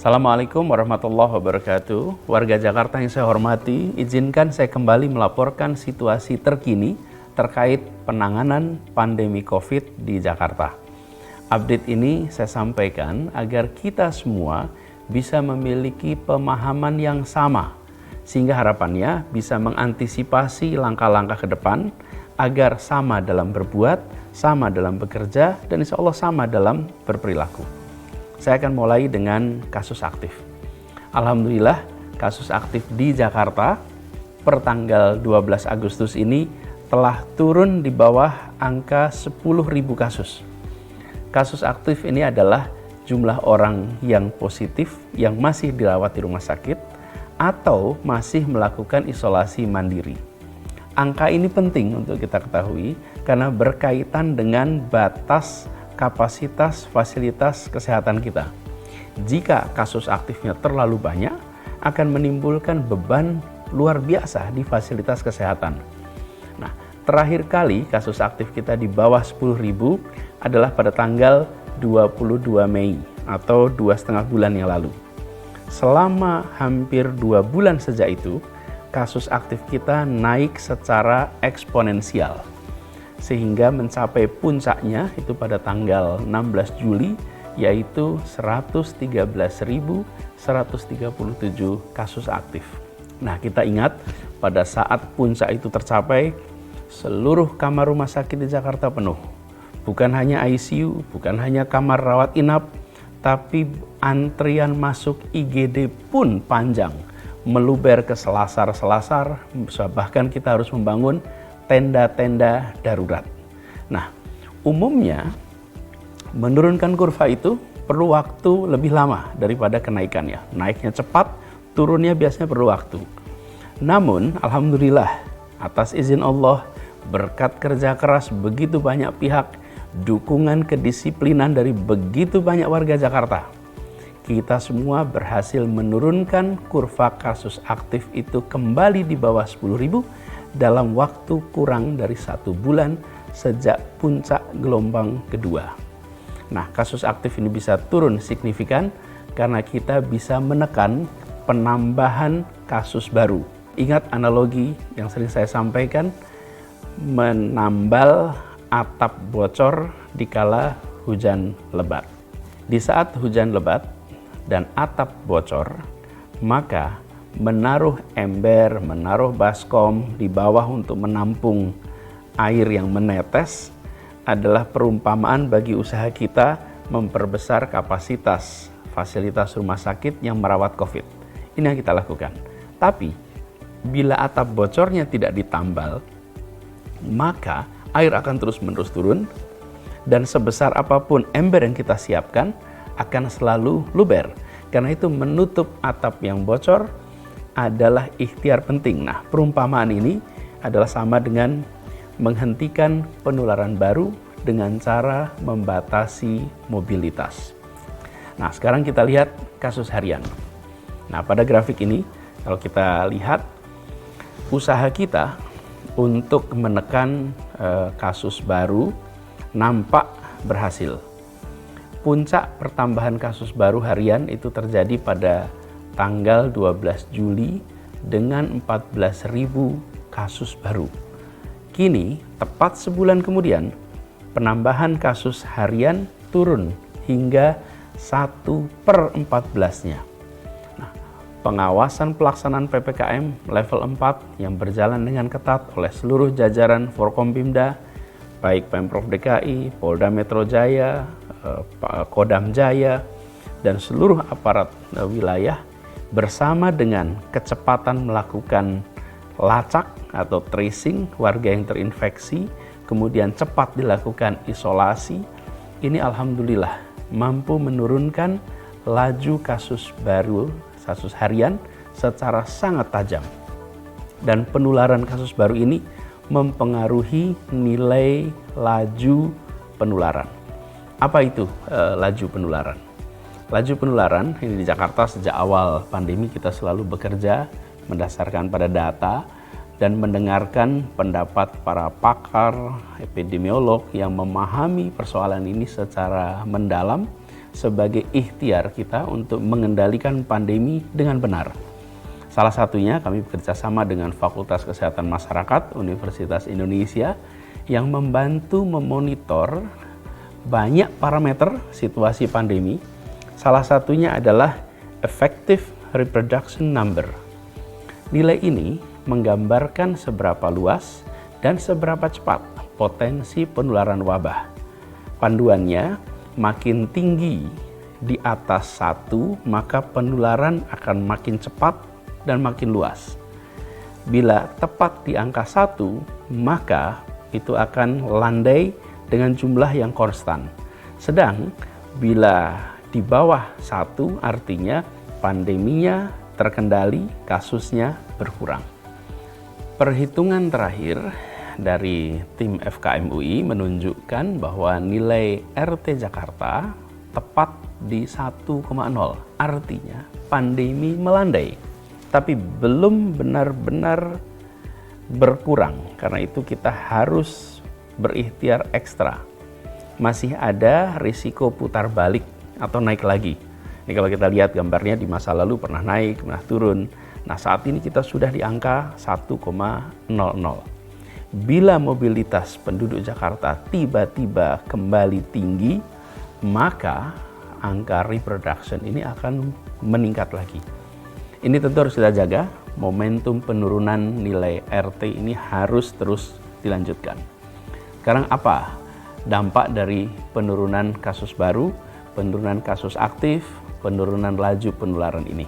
Assalamualaikum warahmatullahi wabarakatuh. Warga Jakarta yang saya hormati, izinkan saya kembali melaporkan situasi terkini terkait penanganan pandemi COVID di Jakarta. Update ini saya sampaikan agar kita semua bisa memiliki pemahaman yang sama, sehingga harapannya bisa mengantisipasi langkah-langkah ke depan agar sama dalam berbuat, sama dalam bekerja, dan insya Allah sama dalam berperilaku. Saya akan mulai dengan kasus aktif. Alhamdulillah, kasus aktif di Jakarta per tanggal 12 Agustus ini telah turun di bawah angka 10.000 kasus. Kasus aktif ini adalah jumlah orang yang positif yang masih dirawat di rumah sakit atau masih melakukan isolasi mandiri. Angka ini penting untuk kita ketahui karena berkaitan dengan batas kapasitas fasilitas kesehatan kita. Jika kasus aktifnya terlalu banyak, akan menimbulkan beban luar biasa di fasilitas kesehatan. Nah, terakhir kali kasus aktif kita di bawah 10.000 adalah pada tanggal 22 Mei atau 2,5 bulan yang lalu. Selama hampir 2 bulan sejak itu, kasus aktif kita naik secara eksponensial, sehingga mencapai puncaknya itu pada tanggal 16 Juli, yaitu 113.137 kasus aktif. Nah, kita ingat pada saat puncak itu tercapai, seluruh kamar rumah sakit di Jakarta penuh. Bukan hanya ICU, bukan hanya kamar rawat inap, tapi antrian masuk IGD pun panjang, meluber ke selasar-selasar, bahkan kita harus membangun tenda-tenda darurat. Nah, umumnya menurunkan kurva itu perlu waktu lebih lama daripada kenaikannya. Naiknya cepat, turunnya biasanya perlu waktu. Namun, alhamdulillah, atas izin Allah, berkat kerja keras begitu banyak pihak, dukungan kedisiplinan dari begitu banyak warga Jakarta, kita semua berhasil menurunkan kurva kasus aktif itu kembali di bawah 10.000 dalam waktu kurang dari 1 bulan sejak puncak gelombang kedua. Nah, kasus aktif ini bisa turun signifikan karena kita bisa menekan penambahan kasus baru. Ingat analogi yang sering saya sampaikan, menambal atap bocor dikala hujan lebat. Di saat hujan lebat dan atap bocor, maka menaruh ember, menaruh baskom di bawah untuk menampung air yang menetes adalah perumpamaan bagi usaha kita memperbesar kapasitas fasilitas rumah sakit yang merawat COVID. Ini yang kita lakukan. Tapi, bila atap bocornya tidak ditambal, maka air akan terus-menerus turun, dan sebesar apapun ember yang kita siapkan akan selalu luber. Karena itu menutup atap yang bocor adalah ikhtiar penting. Nah, perumpamaan ini adalah sama dengan menghentikan penularan baru dengan cara membatasi mobilitas. Nah, sekarang kita lihat kasus harian. Nah, pada grafik ini, kalau kita lihat usaha kita untuk menekan kasus baru nampak berhasil. Puncak pertambahan kasus baru harian itu terjadi pada tanggal 12 Juli dengan 14.000 kasus baru. Kini, tepat sebulan kemudian, penambahan kasus harian turun hingga 1/14-nya. Nah, pengawasan pelaksanaan PPKM level 4 yang berjalan dengan ketat oleh seluruh jajaran Forkompimda, baik Pemprov DKI, Polda Metro Jaya, Kodam Jaya, dan seluruh aparat wilayah, bersama dengan kecepatan melakukan lacak atau tracing warga yang terinfeksi, kemudian cepat dilakukan isolasi, ini alhamdulillah mampu menurunkan laju kasus baru, kasus harian secara sangat tajam. Dan penularan kasus baru ini mempengaruhi nilai laju penularan. Apa itu laju penularan? Laju penularan ini di Jakarta sejak awal pandemi kita selalu bekerja mendasarkan pada data dan mendengarkan pendapat para pakar epidemiolog yang memahami persoalan ini secara mendalam, sebagai ikhtiar kita untuk mengendalikan pandemi dengan benar. Salah satunya kami bekerja sama dengan Fakultas Kesehatan Masyarakat Universitas Indonesia yang membantu memonitor banyak parameter situasi pandemi. Salah satunya adalah Effective Reproduction Number. Nilai ini menggambarkan seberapa luas dan seberapa cepat potensi penularan wabah. Panduannya, makin tinggi di atas 1, maka penularan akan makin cepat dan makin luas. Bila tepat di angka 1, maka itu akan landai dengan jumlah yang konstan. Sedang bila di bawah 1, artinya pandeminya terkendali, kasusnya berkurang. Perhitungan terakhir dari tim FKM UI menunjukkan bahwa nilai RT Jakarta tepat di 1,0. Artinya pandemi melandai, tapi belum benar-benar berkurang. Karena itu kita harus berikhtiar ekstra. Masih ada risiko putar balik atau naik lagi. Ini kalau kita lihat gambarnya di masa lalu pernah naik, pernah turun. Nah, saat ini kita sudah di angka 1,00. Bila mobilitas penduduk Jakarta tiba-tiba kembali tinggi, maka angka reproduction ini akan meningkat lagi. Ini tentu harus kita jaga, momentum penurunan nilai RT ini harus terus dilanjutkan. Sekarang apa dampak dari penurunan kasus baru, penurunan kasus aktif, penurunan laju penularan ini?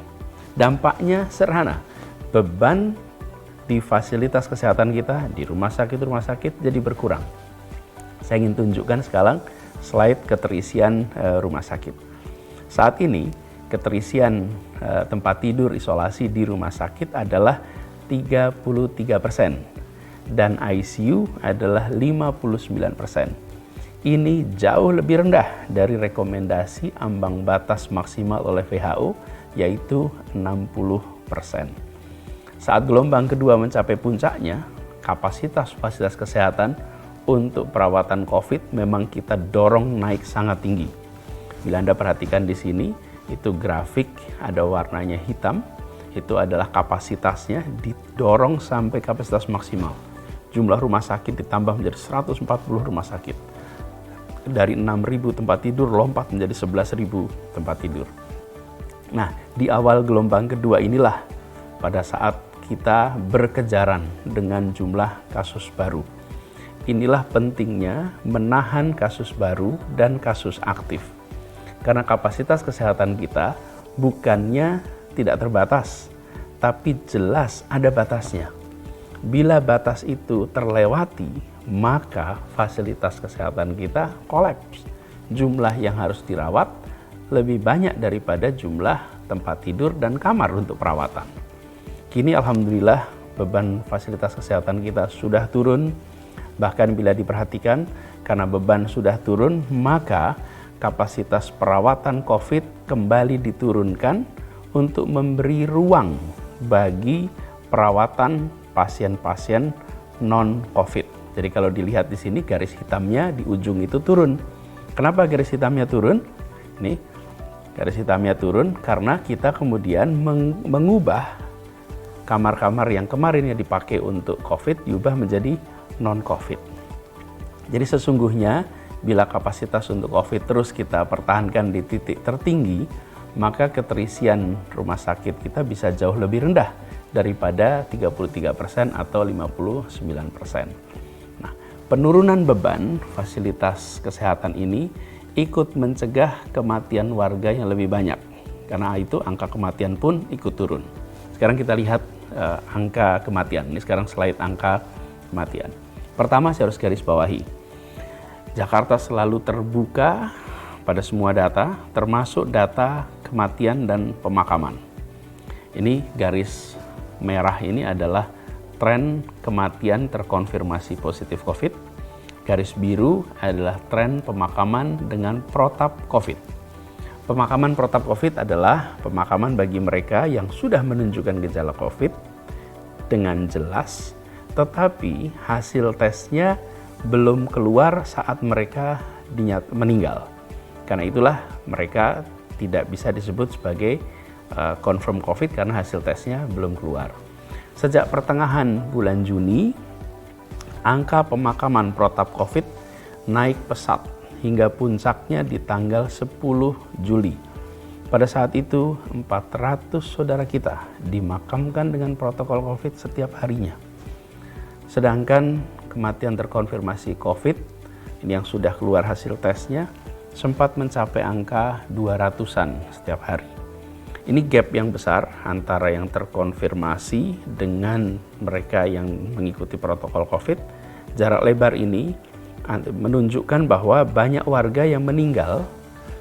Dampaknya sederhana, beban di fasilitas kesehatan kita, di rumah sakit jadi berkurang. Saya ingin tunjukkan sekarang slide keterisian rumah sakit. Saat ini keterisian tempat tidur isolasi di rumah sakit adalah 33% dan ICU adalah 59%. Ini jauh lebih rendah dari rekomendasi ambang batas maksimal oleh WHO, yaitu 60%. Saat gelombang kedua mencapai puncaknya, kapasitas fasilitas kesehatan untuk perawatan COVID memang kita dorong naik sangat tinggi. Bila Anda perhatikan di sini, itu grafik ada warnanya hitam, itu adalah kapasitasnya didorong sampai kapasitas maksimal. Jumlah rumah sakit ditambah menjadi 140 rumah sakit. Dari 6.000 tempat tidur lompat menjadi 11.000 tempat tidur. Nah, di awal gelombang kedua inilah pada saat kita berkejaran dengan jumlah kasus baru. Inilah pentingnya menahan kasus baru dan kasus aktif. Karena kapasitas kesehatan kita bukannya tidak terbatas, tapi jelas ada batasnya. Bila batas itu terlewati, maka fasilitas kesehatan kita kolaps. Jumlah yang harus dirawat lebih banyak daripada jumlah tempat tidur dan kamar untuk perawatan. Kini alhamdulillah beban fasilitas kesehatan kita sudah turun. Bahkan bila diperhatikan, karena beban sudah turun, maka kapasitas perawatan COVID kembali diturunkan untuk memberi ruang bagi perawatan pasien-pasien non-COVID. Jadi kalau dilihat di sini garis hitamnya di ujung itu turun. Kenapa garis hitamnya turun? Ini garis hitamnya turun karena kita kemudian mengubah kamar-kamar yang kemarin yang dipakai untuk COVID diubah menjadi non-COVID. Jadi sesungguhnya bila kapasitas untuk COVID terus kita pertahankan di titik tertinggi, maka keterisian rumah sakit kita bisa jauh lebih rendah daripada 33% atau 59%. Nah, penurunan beban fasilitas kesehatan ini ikut mencegah kematian warga yang lebih banyak. Karena itu angka kematian pun ikut turun. Sekarang kita lihat angka kematian. Ini sekarang slide angka kematian. Pertama saya harus garis bawahi. Jakarta selalu terbuka pada semua data, termasuk data kematian dan pemakaman. Ini garis merah ini adalah tren kematian terkonfirmasi positif COVID. Garis biru adalah tren pemakaman dengan protap COVID. Pemakaman protap COVID adalah pemakaman bagi mereka yang sudah menunjukkan gejala COVID dengan jelas, tetapi hasil tesnya belum keluar saat mereka meninggal. Karena itulah mereka tidak bisa disebut sebagai confirm COVID karena hasil tesnya belum keluar. Sejak pertengahan bulan Juni, angka pemakaman protap COVID naik pesat hingga puncaknya di tanggal 10 Juli. Pada saat itu, 400 saudara kita dimakamkan dengan protokol COVID setiap harinya. Sedangkan kematian terkonfirmasi COVID, ini yang sudah keluar hasil tesnya, sempat mencapai angka 200-an setiap hari. Ini gap yang besar antara yang terkonfirmasi dengan mereka yang mengikuti protokol COVID. Jarak lebar ini menunjukkan bahwa banyak warga yang meninggal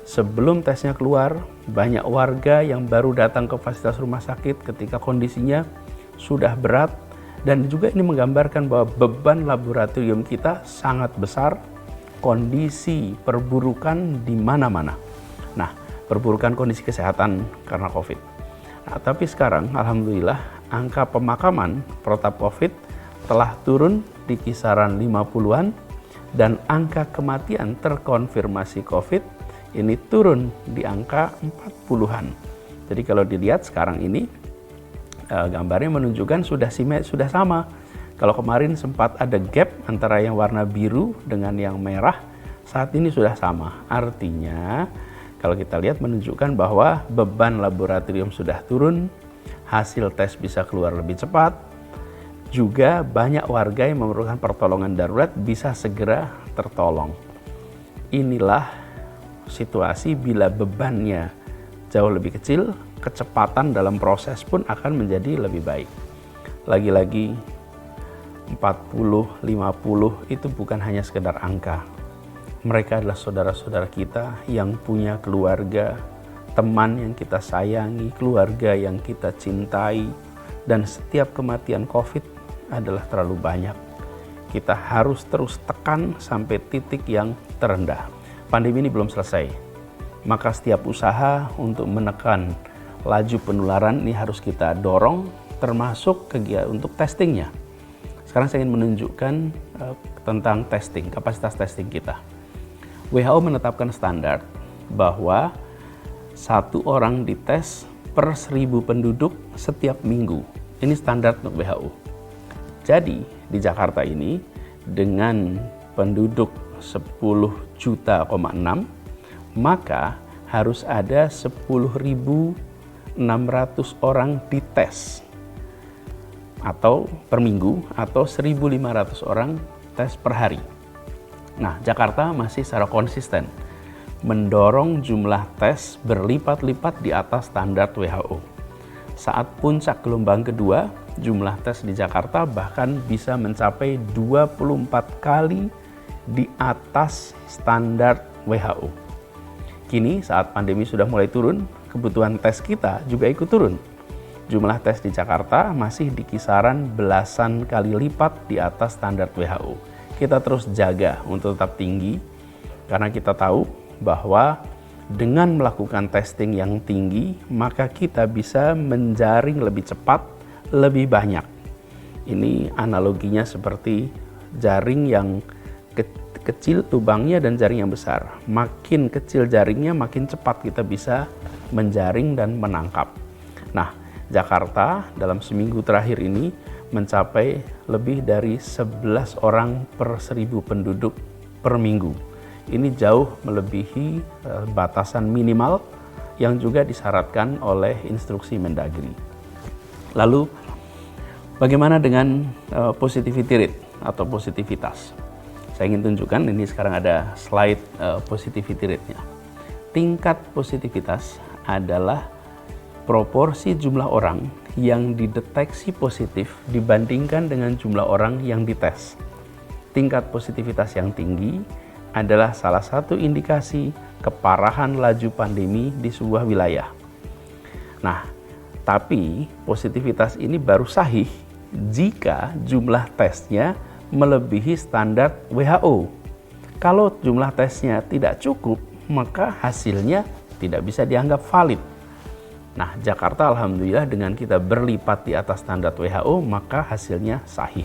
sebelum tesnya keluar, banyak warga yang baru datang ke fasilitas rumah sakit ketika kondisinya sudah berat, dan juga ini menggambarkan bahwa beban laboratorium kita sangat besar, kondisi perburukan di mana-mana. Nah, perburukan kondisi kesehatan karena COVID. Nah, tapi sekarang alhamdulillah angka pemakaman protap COVID telah turun di kisaran 50-an dan angka kematian terkonfirmasi COVID ini turun di angka 40-an. Jadi kalau dilihat sekarang ini gambarnya menunjukkan sudah sama. Kalau kemarin sempat ada gap antara yang warna biru dengan yang merah, saat ini sudah sama. Artinya kalau kita lihat menunjukkan bahwa beban laboratorium sudah turun, hasil tes bisa keluar lebih cepat, juga banyak warga yang memerlukan pertolongan darurat bisa segera tertolong. Inilah situasi bila bebannya jauh lebih kecil, kecepatan dalam proses pun akan menjadi lebih baik. Lagi-lagi 40, 50 itu bukan hanya sekedar angka. Mereka adalah saudara-saudara kita yang punya keluarga, teman yang kita sayangi, keluarga yang kita cintai, dan setiap kematian COVID adalah terlalu banyak. Kita harus terus tekan sampai titik yang terendah. Pandemi ini belum selesai, maka setiap usaha untuk menekan laju penularan ini harus kita dorong, termasuk kegiatan untuk testingnya. Sekarang saya ingin menunjukkan tentang testing, kapasitas testing kita. WHO menetapkan standar bahwa 1 orang dites per 1.000 penduduk setiap minggu. Ini standar untuk WHO. Jadi di Jakarta ini dengan penduduk 10,6 juta, maka harus ada 10.600 orang dites atau per minggu, atau 1.500 orang tes per hari. Nah, Jakarta masih secara konsisten mendorong jumlah tes berlipat-lipat di atas standar WHO. Saat puncak gelombang kedua, jumlah tes di Jakarta bahkan bisa mencapai 24 kali di atas standar WHO. Kini saat pandemi sudah mulai turun, kebutuhan tes kita juga ikut turun. Jumlah tes di Jakarta masih di kisaran belasan kali lipat di atas standar WHO. Kita terus jaga untuk tetap tinggi, karena kita tahu bahwa dengan melakukan testing yang tinggi, maka kita bisa menjaring lebih cepat, lebih banyak. Ini analoginya seperti jaring yang kecil lubangnya dan jaring yang besar. Makin kecil jaringnya, makin cepat kita bisa menjaring dan menangkap. Nah, Jakarta dalam seminggu terakhir ini mencapai lebih dari 11 orang per 1.000 penduduk per minggu. Ini jauh melebihi batasan minimal yang juga disyaratkan oleh instruksi Mendagri. Lalu bagaimana dengan positivity rate atau positivitas? Saya ingin tunjukkan, ini sekarang ada slide positivity rate-nya. Tingkat positivitas adalah proporsi jumlah orang yang dideteksi positif dibandingkan dengan jumlah orang yang dites. Tingkat positivitas yang tinggi adalah salah satu indikasi keparahan laju pandemi di sebuah wilayah. Nah, tapi positivitas ini baru sahih jika jumlah tesnya melebihi standar WHO. Kalau jumlah tesnya tidak cukup, maka hasilnya tidak bisa dianggap valid. Nah, Jakarta alhamdulillah dengan kita berlipat di atas standar WHO, maka hasilnya sahih.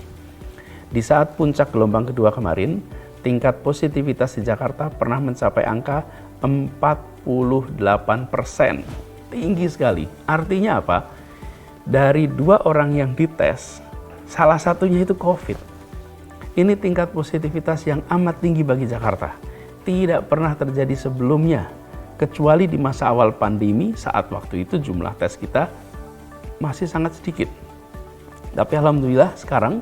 Di saat puncak gelombang kedua kemarin, tingkat positivitas di Jakarta pernah mencapai angka 48%. Tinggi sekali. Artinya apa? Dari 2 orang yang dites, salah satunya itu COVID. Ini tingkat positivitas yang amat tinggi bagi Jakarta. Tidak pernah terjadi sebelumnya, kecuali di masa awal pandemi, saat waktu itu jumlah tes kita masih sangat sedikit. Tapi alhamdulillah sekarang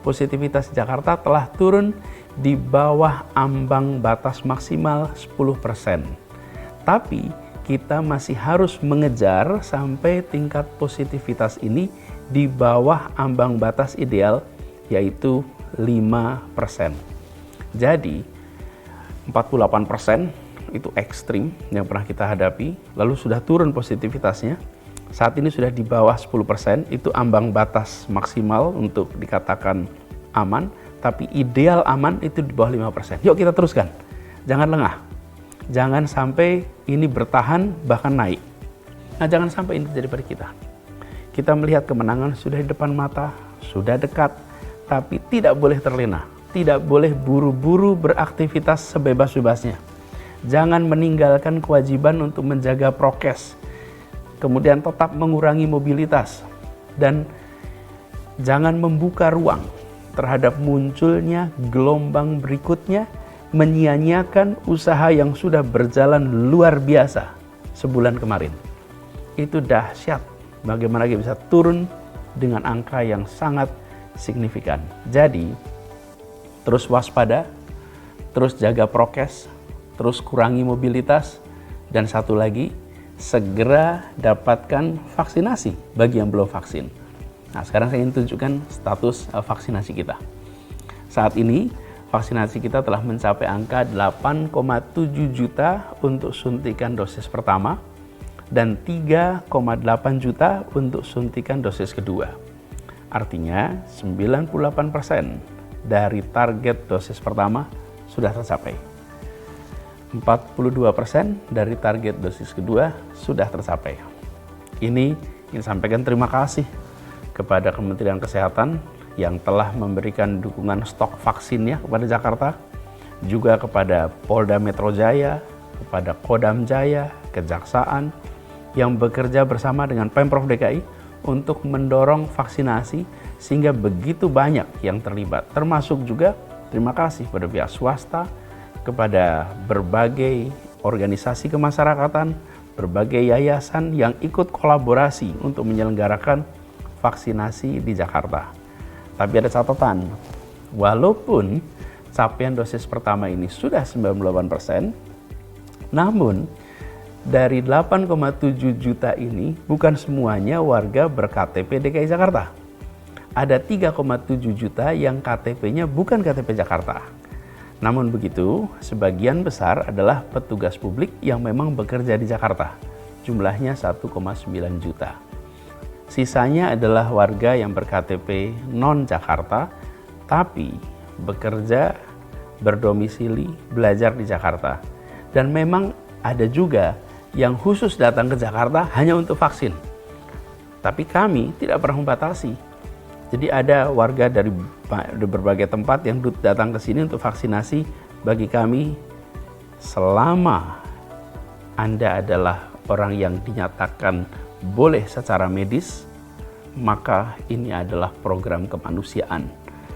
positivitas Jakarta telah turun di bawah ambang batas maksimal 10%. Tapi kita masih harus mengejar sampai tingkat positivitas ini di bawah ambang batas ideal, yaitu 5%. Jadi 48% itu ekstrim yang pernah kita hadapi, lalu sudah turun positivitasnya. Saat ini sudah di bawah 10%, itu ambang batas maksimal untuk dikatakan aman, tapi ideal aman itu di bawah 5%. Yuk kita teruskan, jangan lengah. Jangan sampai ini bertahan bahkan naik. Nah, jangan sampai ini terjadi pada kita. Kita melihat kemenangan sudah di depan mata, sudah dekat, tapi tidak boleh terlena. Tidak boleh buru-buru beraktivitas sebebas-bebasnya. Jangan meninggalkan kewajiban untuk menjaga prokes. Kemudian tetap mengurangi mobilitas. Dan jangan membuka ruang terhadap munculnya gelombang berikutnya, menyia-nyiakan usaha yang sudah berjalan luar biasa sebulan kemarin. Itu dahsyat bagaimana kita bisa turun dengan angka yang sangat signifikan. Jadi, terus waspada, terus jaga prokes, terus kurangi mobilitas, dan satu lagi, segera dapatkan vaksinasi bagi yang belum vaksin. Nah, sekarang saya ingin tunjukkan status vaksinasi kita. Saat ini, vaksinasi kita telah mencapai angka 8,7 juta untuk suntikan dosis pertama dan 3,8 juta untuk suntikan dosis kedua. Artinya 98% dari target dosis pertama sudah tercapai. 42% dari target dosis kedua sudah tercapai. Ini ingin sampaikan terima kasih kepada Kementerian Kesehatan yang telah memberikan dukungan stok vaksinnya kepada Jakarta, juga kepada Polda Metro Jaya, kepada Kodam Jaya, Kejaksaan, yang bekerja bersama dengan Pemprov DKI untuk mendorong vaksinasi sehingga begitu banyak yang terlibat. Termasuk juga terima kasih kepada pihak swasta, kepada berbagai organisasi kemasyarakatan, berbagai yayasan yang ikut kolaborasi untuk menyelenggarakan vaksinasi di Jakarta. Tapi ada catatan, walaupun capaian dosis pertama ini sudah 98%, namun dari 8,7 juta ini bukan semuanya warga ber-KTP DKI Jakarta. Ada 3,7 juta yang KTP-nya bukan KTP Jakarta. Namun begitu, sebagian besar adalah petugas publik yang memang bekerja di Jakarta. Jumlahnya 1,9 juta. Sisanya adalah warga yang ber-KTP non-Jakarta, tapi bekerja, berdomisili, belajar di Jakarta. Dan memang ada juga yang khusus datang ke Jakarta hanya untuk vaksin. Tapi kami tidak pernah membatasi. Jadi ada warga dari berbagai tempat yang datang ke sini untuk vaksinasi. Bagi kami, selama Anda adalah orang yang dinyatakan boleh secara medis, maka ini adalah program kemanusiaan.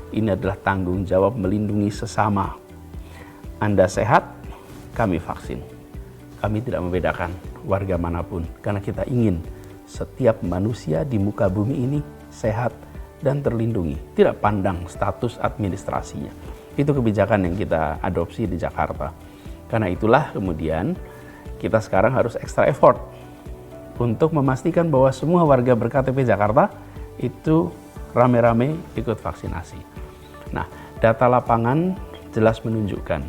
Ini adalah tanggung jawab melindungi sesama. Anda sehat, kami vaksin. Kami tidak membedakan warga manapun, karena kita ingin setiap manusia di muka bumi ini sehat dan terlindungi, tidak pandang status administrasinya. Itu kebijakan yang kita adopsi di Jakarta. Karena itulah kemudian kita sekarang harus extra effort untuk memastikan bahwa semua warga ber-KTP Jakarta itu rame-rame ikut vaksinasi. Nah, data lapangan jelas menunjukkan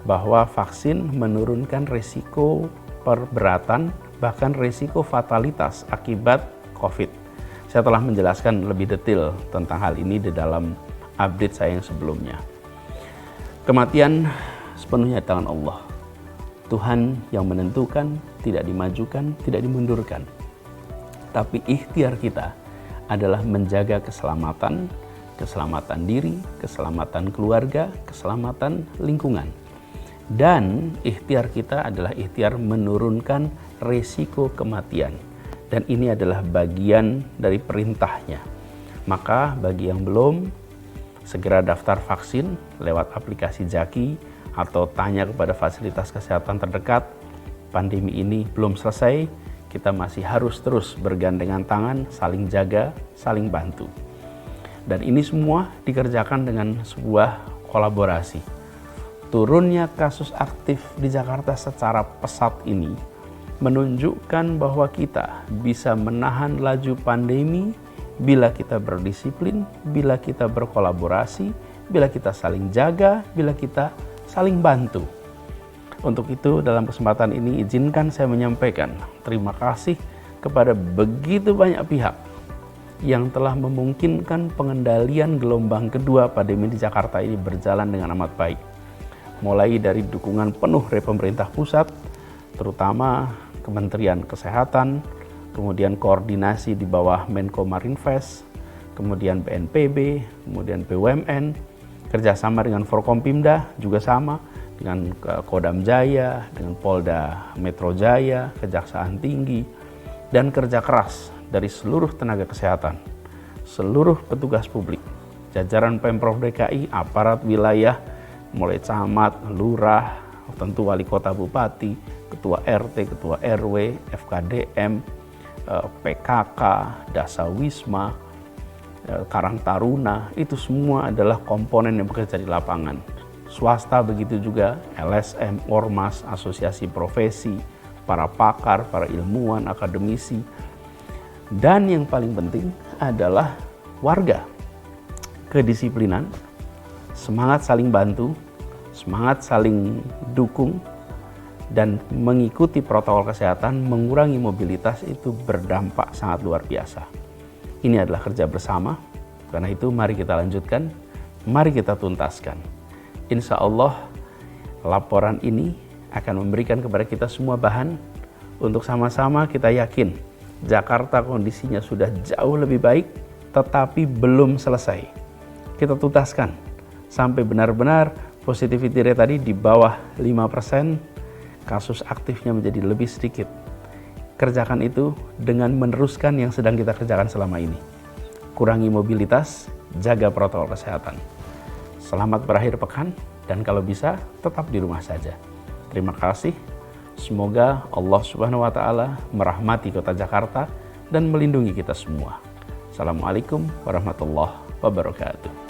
bahwa vaksin menurunkan risiko perberatan, bahkan risiko fatalitas akibat COVID. Saya telah menjelaskan lebih detail tentang hal ini di dalam update saya yang sebelumnya. Kematian sepenuhnya di tangan Allah. Tuhan yang menentukan, tidak dimajukan, tidak dimundurkan. Tapi ikhtiar kita adalah menjaga keselamatan, keselamatan diri, keselamatan keluarga, keselamatan lingkungan. Dan ikhtiar kita adalah ikhtiar menurunkan resiko kematian. Dan ini adalah bagian dari perintahnya. Maka bagi yang belum, segera daftar vaksin lewat aplikasi Jaki atau tanya kepada fasilitas kesehatan terdekat. Pandemi ini belum selesai, kita masih harus terus bergandengan tangan, saling jaga, saling bantu. Dan ini semua dikerjakan dengan sebuah kolaborasi. Turunnya kasus aktif di Jakarta secara pesat ini menunjukkan bahwa kita bisa menahan laju pandemi bila kita berdisiplin, bila kita berkolaborasi, bila kita saling jaga, bila kita saling bantu. Untuk itu dalam kesempatan ini izinkan saya menyampaikan terima kasih kepada begitu banyak pihak yang telah memungkinkan pengendalian gelombang kedua pandemi di Jakarta ini berjalan dengan amat baik. Mulai dari dukungan penuh dari pemerintah pusat, terutama Kementerian Kesehatan, kemudian koordinasi di bawah Menko Marinvest, kemudian BNPB, kemudian BUMN, kerjasama dengan Forkompimda juga sama, dengan Kodam Jaya, dengan Polda Metro Jaya, Kejaksaan Tinggi, dan kerja keras dari seluruh tenaga kesehatan, seluruh petugas publik, jajaran Pemprov DKI, aparat wilayah, mulai camat, lurah, tentu wali kota bupati, ketua RT, ketua RW, FKDM, PKK, Dasawisma, Karang Taruna, itu semua adalah komponen yang bekerja di lapangan. Swasta begitu juga, LSM, Ormas, asosiasi profesi, para pakar, para ilmuwan, akademisi. Dan yang paling penting adalah warga. Kedisiplinan, semangat saling bantu, semangat saling dukung, dan mengikuti protokol kesehatan, mengurangi mobilitas itu berdampak sangat luar biasa. Ini adalah kerja bersama, karena itu mari kita lanjutkan, mari kita tuntaskan. Insya Allah laporan ini akan memberikan kepada kita semua bahan untuk sama-sama kita yakin Jakarta kondisinya sudah jauh lebih baik, tetapi belum selesai. Kita tuntaskan sampai benar-benar positivity rate tadi di bawah 5%, kasus aktifnya menjadi lebih sedikit. Kerjakan itu dengan meneruskan yang sedang kita kerjakan selama ini. Kurangi mobilitas, jaga protokol kesehatan. Selamat berakhir pekan, dan kalau bisa tetap di rumah saja. Terima kasih. Semoga Allah Subhanahu wa Ta'ala merahmati kota Jakarta dan melindungi kita semua. Assalamualaikum warahmatullahi wabarakatuh.